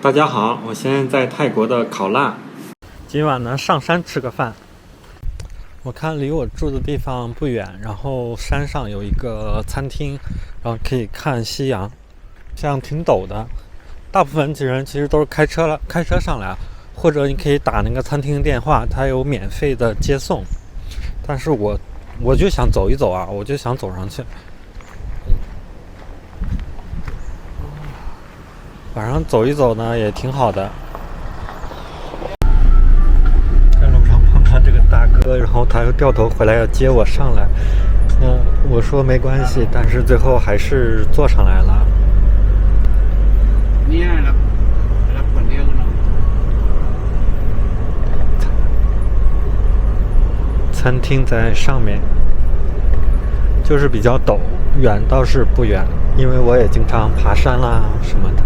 大家好，我现在在泰国的考腊，今晚呢上山吃个饭。我看离我住的地方不远，然后山上有一个餐厅，然后可以看夕阳，这样挺陡的。大部分人其实都是开车上来，或者你可以打那个餐厅电话，它有免费的接送。但是我就想走一走啊，我就想走上去。晚上走一走呢也挺好的。在路上碰上这个大哥，然后他又掉头回来要接我上来。我说没关系，但是最后还是坐上来了。餐厅在上面，就是比较陡，远倒是不远，因为我也经常爬山啦什么的。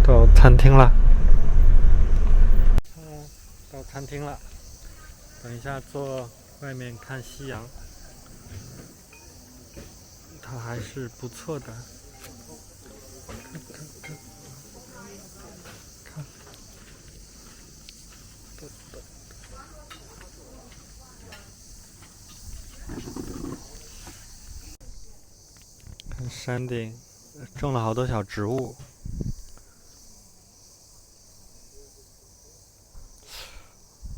到餐厅了，到餐厅了，等一下坐外面看夕阳，它还是不错的。看山顶种了好多小植物。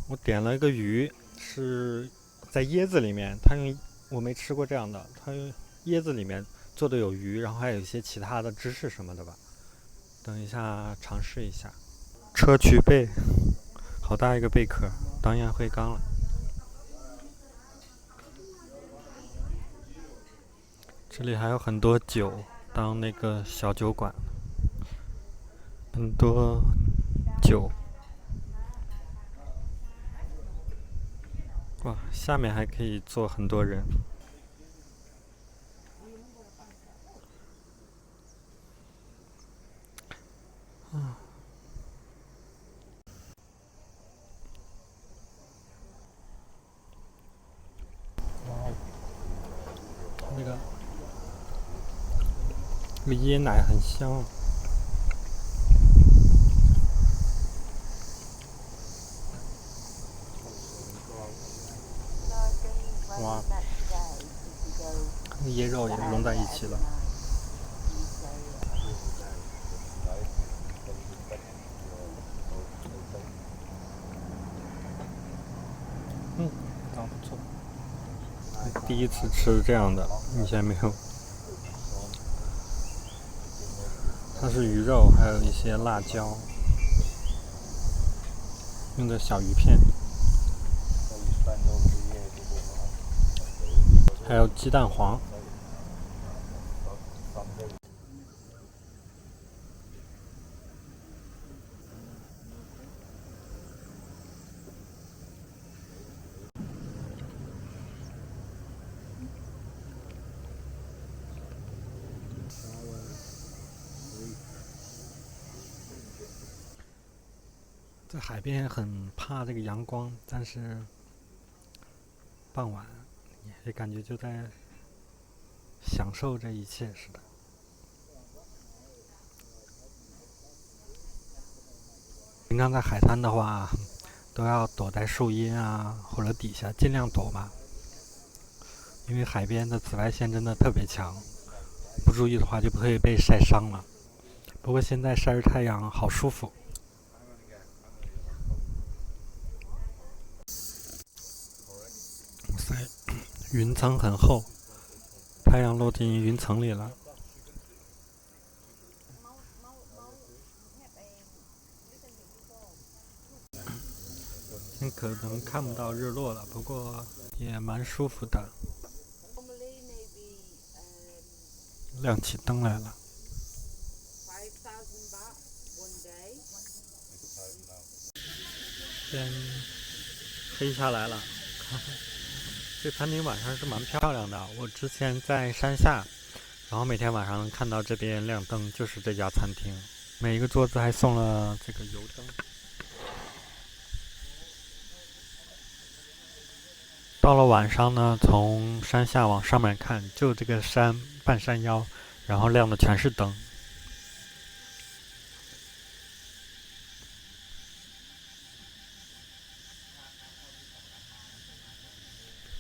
我点了一个鱼，是在椰子里面，我没吃过这样的，它用椰子里面做的有鱼，然后还有一些其他的芝士什么的吧。等一下尝试一下。砗磲贝，好大一个贝壳，当烟灰缸了。这里还有很多酒，当那个小酒馆，很多酒。哇，下面还可以坐很多人。那个椰奶很香。哇，椰肉也融在一起了。不错。第一次吃这样的，以前没有。它是鱼肉，还有一些辣椒，用的小鱼片，还有鸡蛋黄。在海边很怕这个阳光，但是傍晚也感觉就在享受这一切似的。平常在海滩的话，都要躲在树荫啊或者底下，尽量躲嘛，因为海边的紫外线真的特别强，不注意的话就不会被晒伤了。不过现在晒着太阳好舒服。哇塞，云层很厚，太阳落进云层里了。可能看不到日落了，不过也蛮舒服的。亮起灯来了。天黑下来了。这餐厅晚上是蛮漂亮的，我之前在山下，然后每天晚上能看到这边亮灯，就是这家餐厅。每一个桌子还送了这个油灯。到了晚上呢，从山下往上面看，就这个山半山腰，然后亮的全是灯。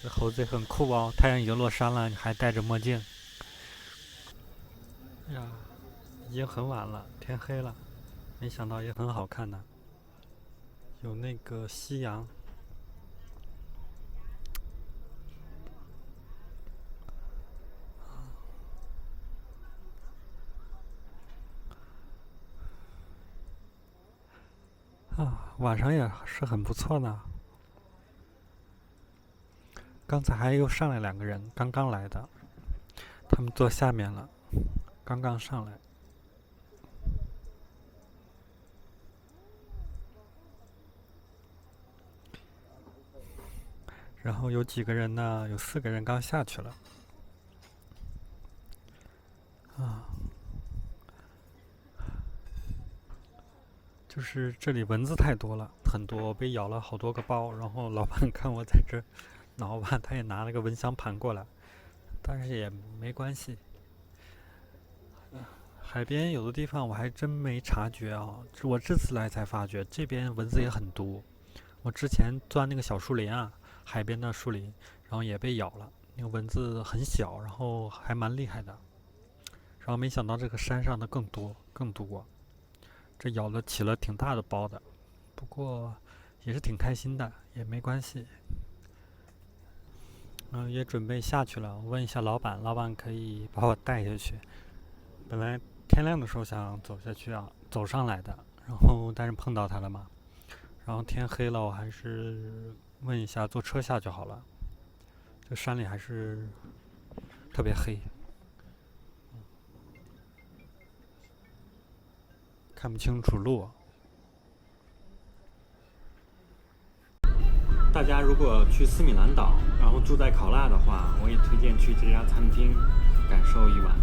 这猴子也很酷哦，太阳已经落山了，你还戴着墨镜。呀，已经很晚了，天黑了，没想到也很好看的，有那个夕阳。啊，晚上也是很不错的。刚才还又上来2个人，刚刚来的，他们坐下面了，刚刚上来。然后有几个人呢？有4个人刚下去了。啊，就是这里蚊子太多了，很多，被咬了好多个包。然后老板看我在这挠吧，他也拿了个蚊香盘过来，但是也没关系。海边有的地方我还真没察觉啊，我这次来才发觉这边蚊子也很多。我之前钻那个小树林啊，海边的树林，然后也被咬了。那个蚊子很小，然后还蛮厉害的。然后没想到这个山上的更多，这咬了起了挺大的包的。不过也是挺开心的，也没关系。也准备下去了。问一下老板，老板可以把我带下去。本来天亮的时候想走下去啊，走上来的，然后但是碰到他了嘛。然后天黑了，我还是问一下坐车下就好了。这山里还是特别黑，看不清楚路。大家如果去斯米兰岛，然后住在考腊的话，我也推荐去这家餐厅感受一晚。